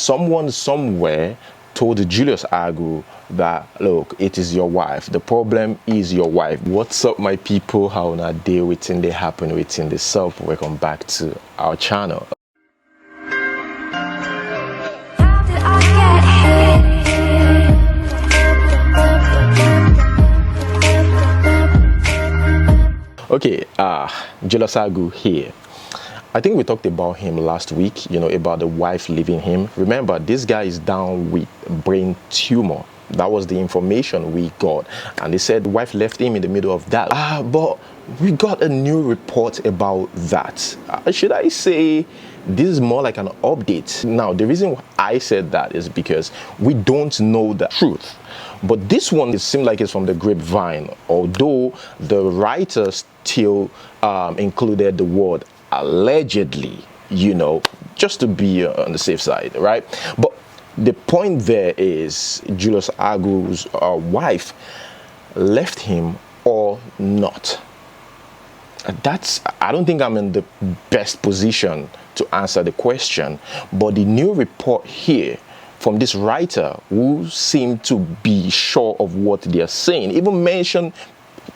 Someone somewhere told Julius Agwu that, look, it is your wife. The problem is your wife. What's up, my people? How na day waiting they happen waiting the self. Welcome back to our channel. Okay, Julius Agwu here. I think we talked about him last week, about the wife leaving him. Remember, this guy is down with brain tumor. That was the information we got. And they said the wife left him in the middle of that. But we got a new report about that. Should I say this is more like an update? Now, the reason why I said that is because we don't know the truth. But this one, it seemed like it's from the grapevine, although the writer still included the word allegedly, just to be on the safe side, right? But the point there is Julius Agwu's wife left him or not. I don't think I'm in the best position to answer the question, but the new report here from this writer, who seemed to be sure of what they are saying, even mentioned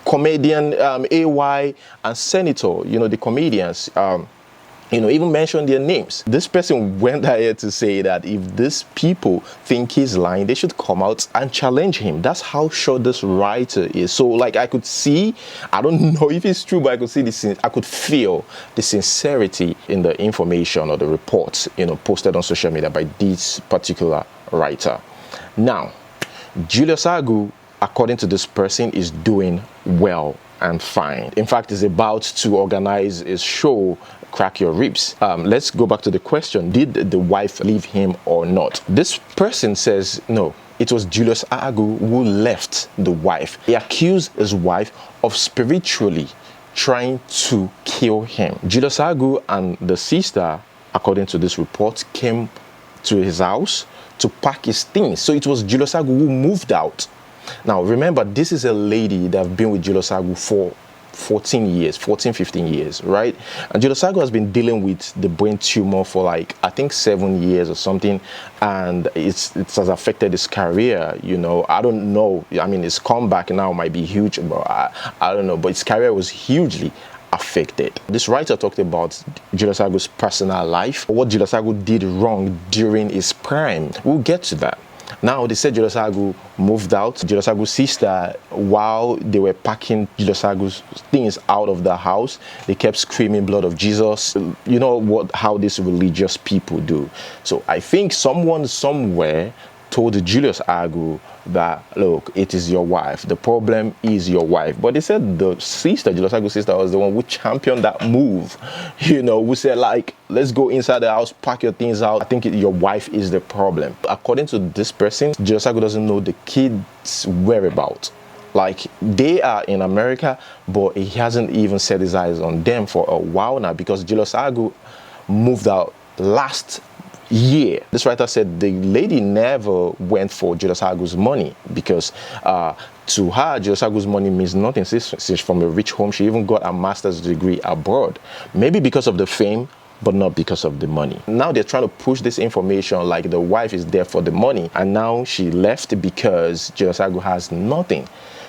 comedian AY and Senator, the comedians, even mentioned their names. This person went ahead to say that if these people think he's lying, they should come out and challenge him. That's how sure this writer is. So, like, I could see, I don't know if it's true, but I could see I could feel the sincerity in the information or the reports, posted on social media by this particular writer. Now, Julius Agwu, according to this person, is doing well and fine. In fact, is about to organize his show, Crack Your Ribs. Let's go back to the question, did the wife leave him or not? This person says no, it was Julius Agwu who left the wife. He accused his wife of spiritually trying to kill him. Julius Agwu and the sister, according to this report, came to his house to pack his things. So it was Julius Agwu who moved out. Now, remember, this is a lady that have been with Julius Agwu for 15 years, right? And Julius Agwu has been dealing with the brain tumor for I think 7 years or something, and it has affected his career. I don't know. I mean, his comeback now might be huge, but I don't know. But his career was hugely affected. This writer talked about Julius Agwu's personal life, what Julius Agwu did wrong during his prime. We'll get to that. Now, they said Julius Agwu moved out. Julius Agwu's sister, while they were packing Julius Agwu's things out of the house, they kept screaming blood of Jesus. You know how these religious people do. So I think someone somewhere told Julius Agwu that, look, it is your wife. The problem is your wife. But they said the sister, Julius Agwu's sister, was the one who championed that move. Who said, let's go inside the house, pack your things out. I think your wife is the problem. According to this person, Julius Agwu doesn't know the kids' whereabouts. They are in America, but he hasn't even set his eyes on them for a while now, because Julius Agwu moved out last year. This writer said the lady never went for Julius Agwu's money, because to her, Julius Agwu's money means nothing. She's from a rich home. She even got a master's degree abroad, maybe because of the fame, but not because of the money. Now they're trying to push this information like the wife is there for the money, and now she left because Julius Agwu has nothing.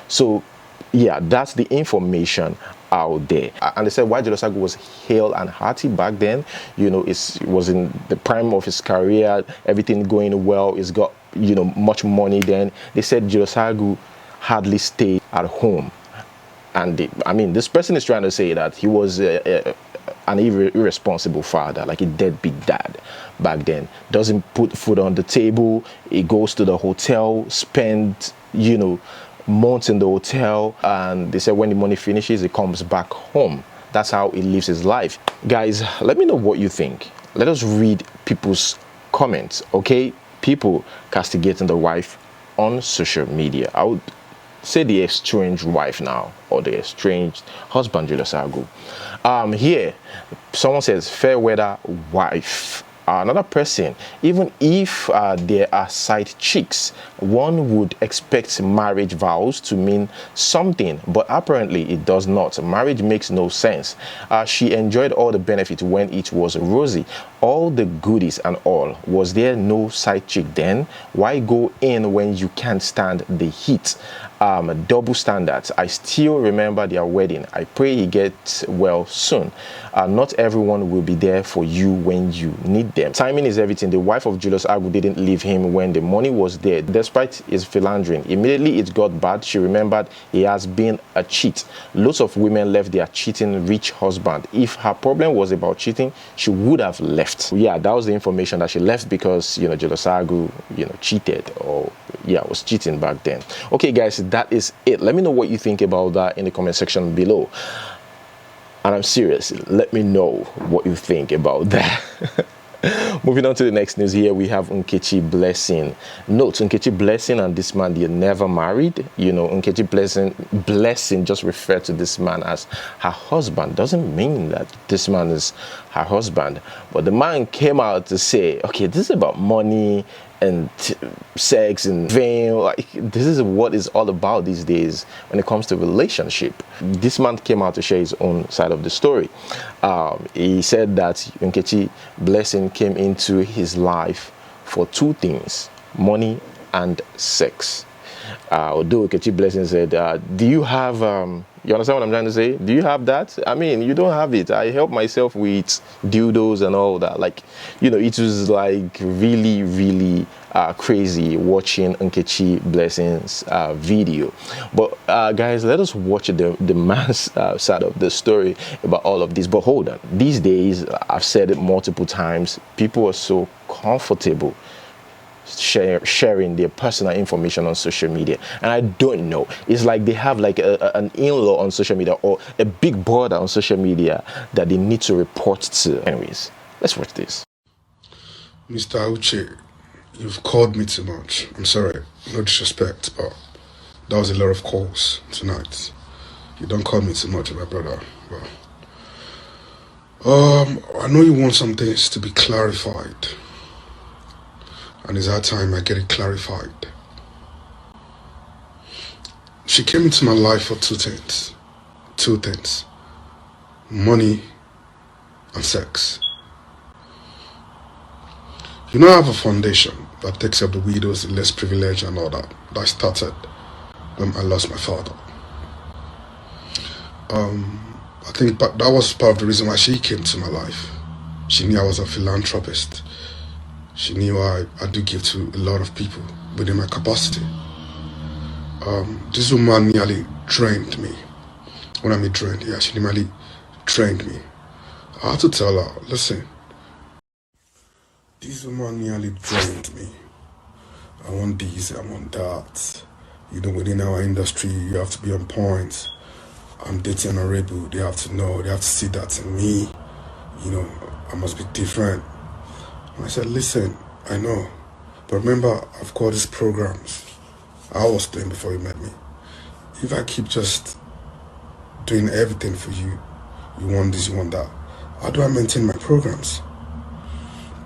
So yeah, that's the information out there. And they said why Julius Agwu was hale and hearty back then, it was in the prime of his career, everything going well, he's got much money. Then they said Julius Agwu hardly stayed at home. And this person is trying to say that he was an irresponsible father, like a deadbeat dad back then. Doesn't put food on the table, he goes to the hotel, spend months in the hotel, and they said when the money finishes, he comes back home. That's how he lives his life. Guys, let me know what you think. Let us read people's comments, okay? People castigating the wife on social media. I would say the estranged wife now, or the estranged husband, Julius Agwu. Here, someone says, fair weather wife. Another person, even if there are side chicks, one would expect marriage vows to mean something, but apparently it does not. Marriage makes no sense. She enjoyed all the benefits when it was rosy, all the goodies and all. Was there no side chick then? Why go in when you can't stand the heat? Double standards. I still remember their wedding. I pray he gets well soon. Not everyone will be there for you when you need them. Timing is everything. The wife of Julius Agwu didn't leave him when the money was there, despite his philandering. Immediately it got bad. She remembered he has been a cheat. Lots of women left their cheating rich husband. If her problem was about cheating, she would have left. Yeah, that was the information, that she left because, you know, Julius Agwu, you know, cheated, or yeah, was cheating back then. Okay, guys, that is it. Let me know what you think about that in the comment section below. And I'm serious, let me know what you think about that. Moving on to the next news, here we have Nkechi Blessing. Note, Nkechi Blessing and this man, they're never married. You know, Nkechi Blessing just referred to this man as her husband. Doesn't mean that this man is her husband. But the man came out to say, okay, this is about money and sex and fame. Like, this is what it's all about these days when it comes to relationship. This man came out to share his own side of the story. He said that Nkechi Blessing came into his life for two things: money and sex. Although Nkechi Blessing said, do you have you understand what I'm trying to say? Do you have that? I mean, you don't have it. I help myself with dildos and all that. Like, you know, it was like really crazy watching Nkechi Blessing's video. But guys, let us watch the man's side of the story about all of this. But hold on, these days, I've said it multiple times, people are so comfortable sharing their personal information on social media, and I don't know, it's like they have like an in-law on social media, or a big brother on social media that they need to report to. Anyways, let's watch this. Mr. Uche, you've called me too much. I'm sorry, no disrespect, but that was a lot of calls tonight. You don't call me too much, my brother. But I know you want some things to be clarified, and it's our time I get it clarified. She came into my life for two things: money and sex. You know, I have a foundation that takes care of the widows, the less privileged and all that. That started when I lost my father. I think that was part of the reason why she came to my life. She knew I was a philanthropist. She knew I do give to a lot of people within my capacity. This woman nearly drained me. When I mean drained, yeah, she nearly drained me. I had to tell her, listen, this woman nearly drained me. I want this, I want that. You know, within our industry, you have to be on point. I'm dating honorable. They have to know, they have to see that in me. You know, I must be different. I said, listen, I know, but remember, I've got these programs I was doing before you met me. If I keep just doing everything for you, you want this, you want that, how do I maintain my programs?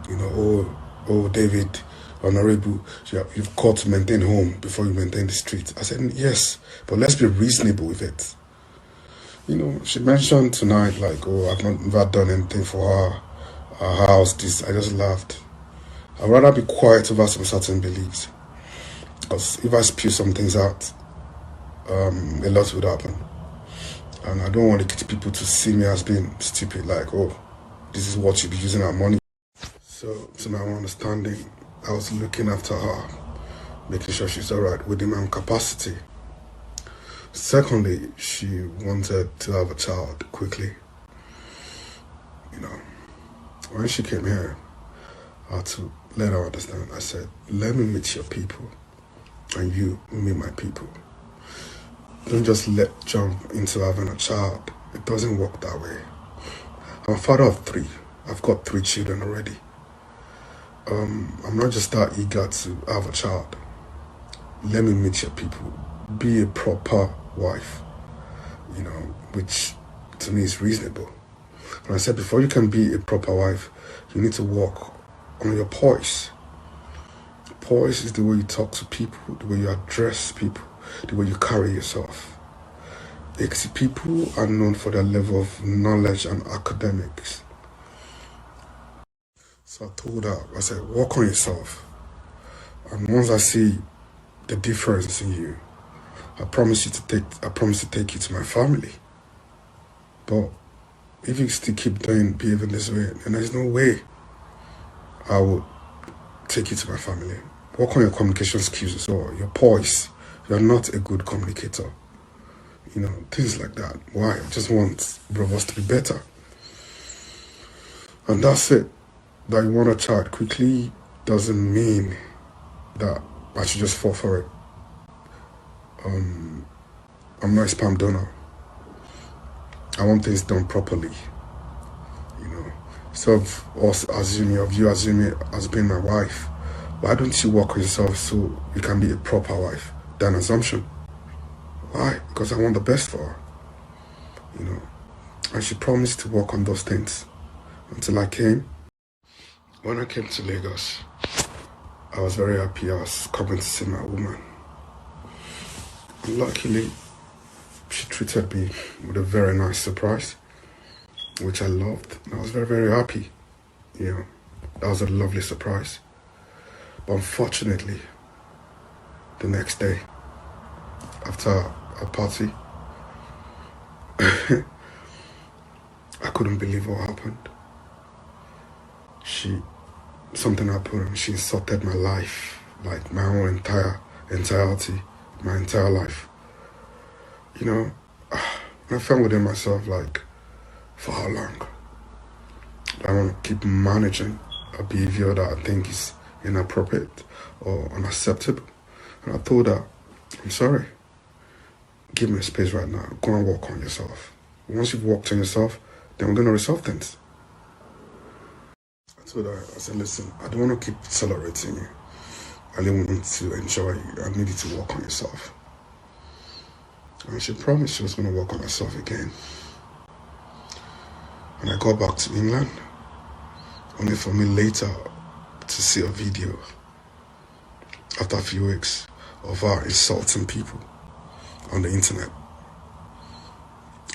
You know, oh, David, honorable, you've got to maintain home before you maintain the street. I said, yes, but let's be reasonable with it. You know, she mentioned tonight, like, oh, I've never done anything for her. Her house, this, I just laughed. I'd rather be quiet over some certain beliefs, because if I spew some things out, a lot would happen. And I don't want the people to see me as being stupid, like, oh, this is what you'll be using our money. So, to my understanding, I was looking after her, making sure she's all right within my own capacity. Secondly, she wanted to have a child quickly. You know, when she came here, I had to let her understand. I said, let me meet your people, and you meet my people. Don't just jump into having a child. It doesn't work that way. I'm a father of 3. I've got 3 children already. I'm not just that eager to have a child. Let me meet your people. Be a proper wife, you know, which to me is reasonable. And I said, before you can be a proper wife, you need to work on your poise. Poise is the way you talk to people, the way you address people, the way you carry yourself. People are known for their level of knowledge and academics. So I told her, I said, work on yourself. And once I see the difference in you, I promise to take you to my family. But if you still keep behaving this way, then there's no way I will take you to my family. Work on your communication skills as well, your poise. You're not a good communicator. You know, things like that. Why? I just want both of us to be better. And that's it. That you want a child quickly doesn't mean that I should just fall for it. I'm not a spam donor. I want things done properly. You know, so of you assuming it as being my wife, why don't you work on yourself so you can be a proper wife? That's an assumption. Why? Because I want the best for her. You know, and she promised to work on those things until I came. When I came to Lagos, I was very happy I was coming to see my woman. And luckily, she treated me with a very nice surprise, which I loved. And I was very, very happy. You know, that was a lovely surprise. But unfortunately, the next day, after a party, I couldn't believe what happened. Something happened and she insulted my life, like my whole entirety, my entire life. You know, I felt within myself like, for how long? I want to keep managing a behavior that I think is inappropriate or unacceptable. And I told her, I'm sorry, give me a space right now, go and work on yourself. Once you've worked on yourself, then we're going to resolve things. I told her, I said, listen, I don't want to keep tolerating you. I don't want to enjoy you. I need you to work on yourself. And she promised she was going to work on herself again. And I got back to England, only for me later to see a video after a few weeks of her insulting people on the internet.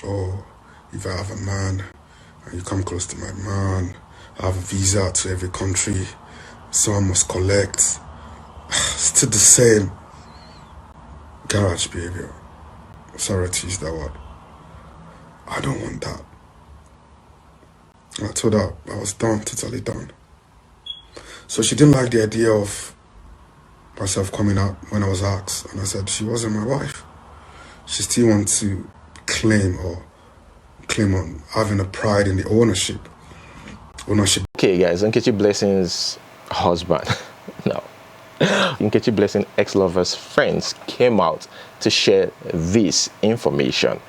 Or if I have a man and you come close to my man, I have a visa to every country, so I must collect. Still the same garage behavior. Sorry to use that word. I don't want that. I told her I was done, totally done. So she didn't like the idea of myself coming out when I was asked. And I said she wasn't my wife. She still wants to claim on having a pride in the ownership. Okay, guys, Nkechi Blessing's husband. No. Nkechi Blessing ex-lover's friends came out to share this information,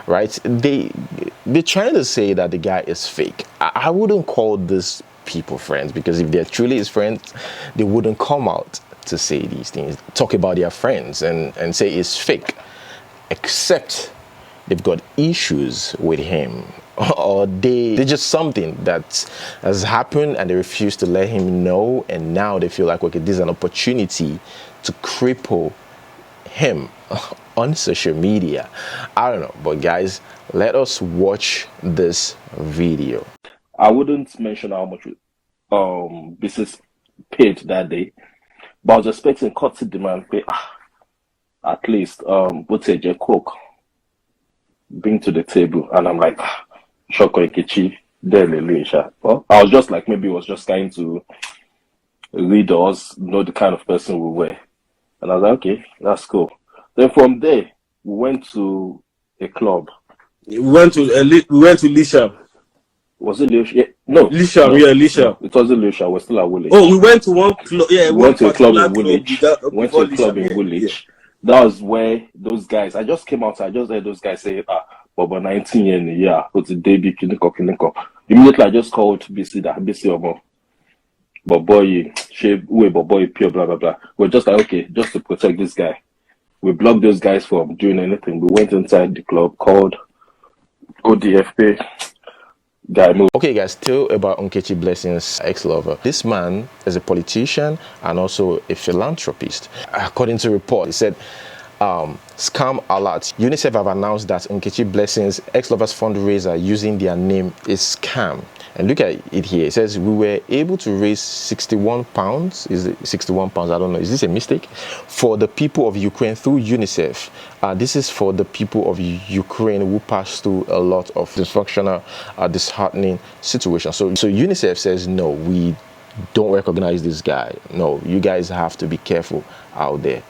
right? They're trying to say that the guy is fake. I wouldn't call these people friends, because if they're truly his friends, they wouldn't come out to say these things, talk about their friends and say it's fake, except they've got issues with him, or they're just something that has happened and they refuse to let him know, and now they feel like, okay, this is an opportunity to cripple him on social media. I don't know, but guys, let us watch this video. I wouldn't mention how much business paid that day, but I was expecting courtesy demand pay at least what's a coke bring to the table, and I'm like, Shoko Nkechi, well, I was just like, maybe it was just trying to read us, know the kind of person we were. And I was like, okay, that's cool. Then from there, we went to a club. We went to Lisham. Was it Lisham? Yeah, no. Lisham, yeah, Lisham. It wasn't Lisham, we're still at Woolwich. Oh, we went to one club, yeah, we went to a club in Woolwich. Went to a club in Woolwich. That was where those guys, I just came out, I just heard those guys say, Bobo 19 years in a year, what's the day, Kiniko. Immediately I just called BC Omo. But boy, pure, blah, blah, blah. We're just like, okay, just to protect this guy. We blocked those guys from doing anything. We went inside the club, called ODFP. Guy moved. Okay, guys, still about Nkechi Blessing's ex-lover. This man is a politician and also a philanthropist. According to report, he said Scam alert. UNICEF have announced that Nkechi Blessing's ex-lovers fundraiser using their name is scam. And look at it here. It says we were able to raise 61 pounds. Is it 61 pounds? I don't know. Is this a mistake? For the people of Ukraine through UNICEF. This is for the people of Ukraine who passed through a lot of dysfunctional, disheartening situations. So UNICEF says, no, we don't recognize this guy. No, you guys have to be careful out there.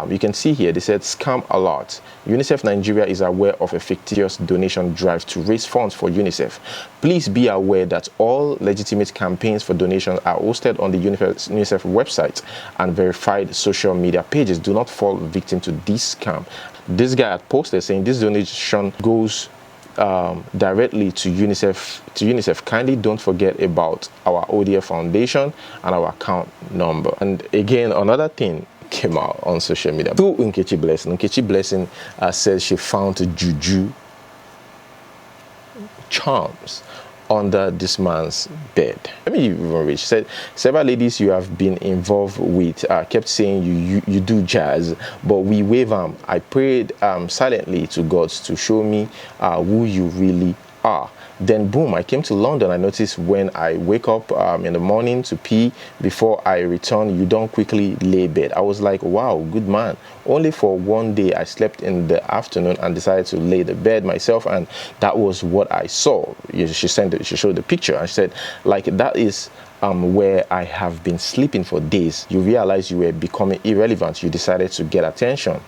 You can see here, they said scam alert. UNICEF Nigeria is aware of a fictitious donation drive to raise funds for UNICEF. Please be aware that all legitimate campaigns for donations are hosted on the UNICEF website and verified social media pages. Do not fall victim to this scam. This guy had posted saying this donation goes directly to UNICEF. Kindly don't forget about our ODF Foundation and our account number. And again, another thing came out on social media through Nkechi Blessing. Nkechi Blessing says she found juju charms under this man's bed. Let me even read. She said several ladies you have been involved with kept saying you do jazz, but we wave them. I prayed silently to God to show me who you really are. Then boom, I came to London. I noticed when I wake up in the morning to pee, before I return, you don't quickly lay bed. I was like, wow, good man. Only for one day I slept in the afternoon and decided to lay the bed myself, and that was what I saw. She showed the picture and she said, like, that is where I have been sleeping for days. You realize you were becoming irrelevant. You decided to get attention.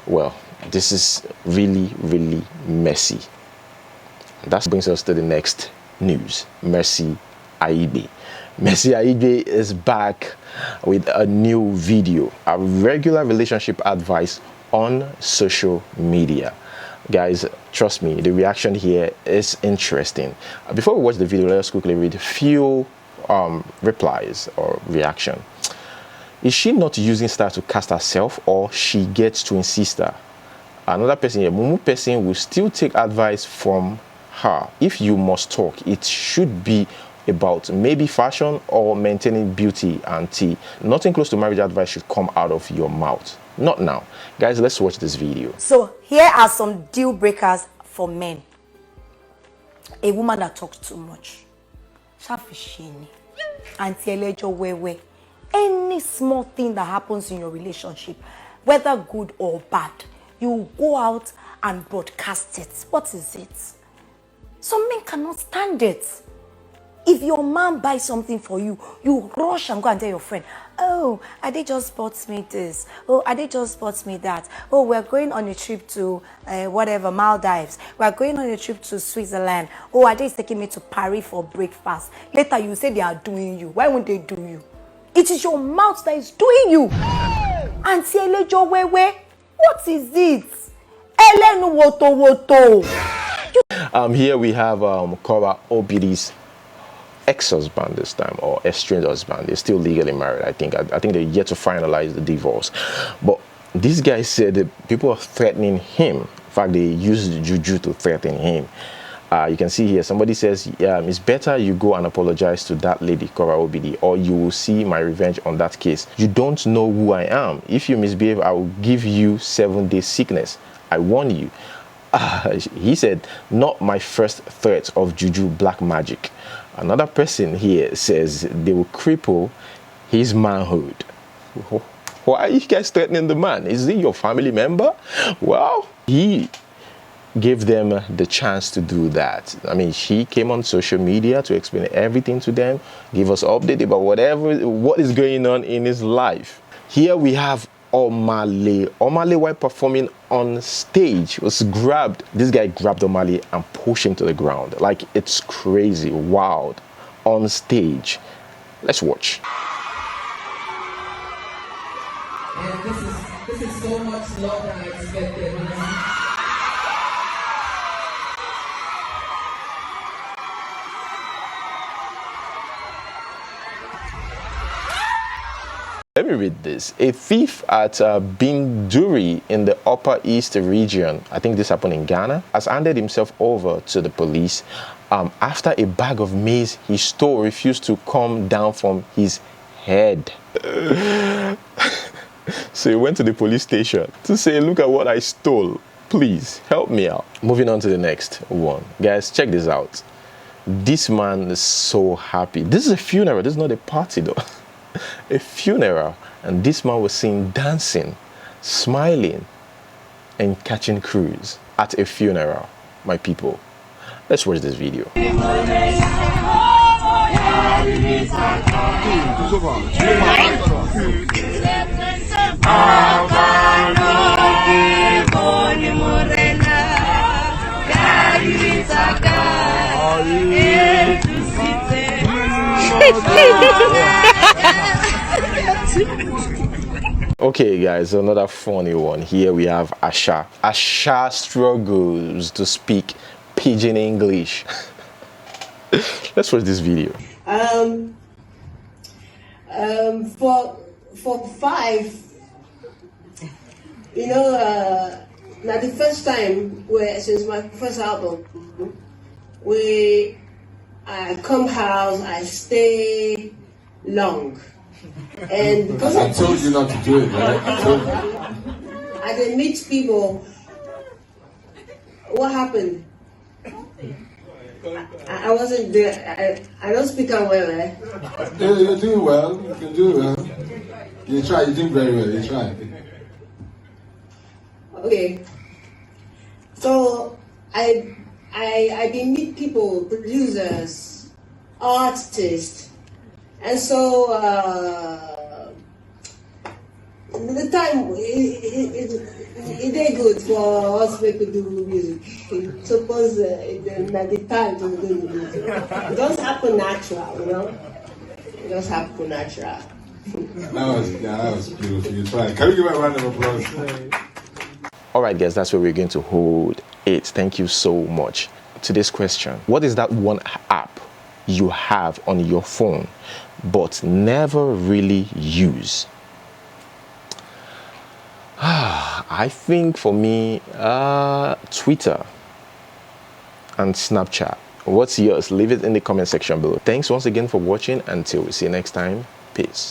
Well, this is really, really messy. That brings us to the next news. Mercy Aigbe. Mercy Aigbe is back with a new video, a regular relationship advice on social media. Guys, trust me, the reaction here is interesting. Before we watch the video, let us quickly read a few replies or reaction. Is she not using style to cast herself, or she gets to insist her? Another person here, Mumu person will still take advice from her. If you must talk, it should be about maybe fashion or maintaining beauty and tea. Nothing close to marriage advice should come out of your mouth. Not now. Guys, let's watch this video. So here are some deal breakers for men. A woman that talks too much. Any small thing that happens in your relationship, whether good or bad, you go out and broadcast it. What is it? Some men cannot stand it. If your man buys something for you, you rush and go and tell your friend, oh, Ade just bought me this. Oh, Ade just bought me that. Oh, we're going on a trip to whatever, Maldives. We're going on a trip to Switzerland. Oh, Ade is taking me to Paris for breakfast. Later you say they are doing you. Why won't they do you? It is your mouth that is doing you. Auntie Elejo Wewe, what is it? Elenu woto woto. Here we have Kora Obidi's ex-husband this time, or estranged husband. They're still legally married, I think. I think they're yet to finalize the divorce. But this guy said that people are threatening him. In fact, they used juju to threaten him. You can see here, somebody says, it's better you go and apologize to that lady, Kora Obidi, or you will see my revenge on that case. You don't know who I am. If you misbehave, I will give you 7 days sickness. I warn you. He said, not my first threat of juju black magic. Another person here says they will cripple his manhood. Why are you guys threatening the man? Is he your family member? Well, he gave them the chance to do that. I mean, she came on social media to explain everything to them, give us update about what is going on in his life. Here we have Omar Lee. Omar Lee, while performing on stage, was grabbed. This guy grabbed Omar Lee and pushed him to the ground. Like, it's crazy, wild, on stage. Let's watch. And this is so much love than I expected. Let me read this. A thief at Binduri in the Upper East region, I think this happened in Ghana, has handed himself over to the police after a bag of maize he stole refused to come down from his head. So he went to the police station to say, look at what I stole. Please help me out. Moving on to the next one. Guys, check this out. This man is so happy. This is a funeral. This is not a party though. A funeral. And this man was seen dancing, smiling, and catching cruise at a funeral. My people, let's watch this video. Okay guys, another funny one. Here we have Aisha. Aisha struggles to speak pidgin English. Let's watch this video. For five, you know, now the first time since my first album, I come house, I stay long. And because I told you not to do it, right? I didn't meet people. What happened? I wasn't there. I don't speak out well, eh? You're doing well. You can do well. You try. You're doing very well. You try. Okay. So I been meet people, producers, artists, and so the time it is good for us people to do music. Suppose at the time to do music. It doesn't happen natural, you know. It doesn't happen natural. That was beautiful. You tried. Can we give a round of applause? All right, guys, that's where we're going to hold it. Thank you so much. To this question, what is that one app you have on your phone but never really use? I think for me, Twitter and Snapchat. What's yours? Leave it in the comment section below. Thanks once again for watching. Until we see you next time. Peace.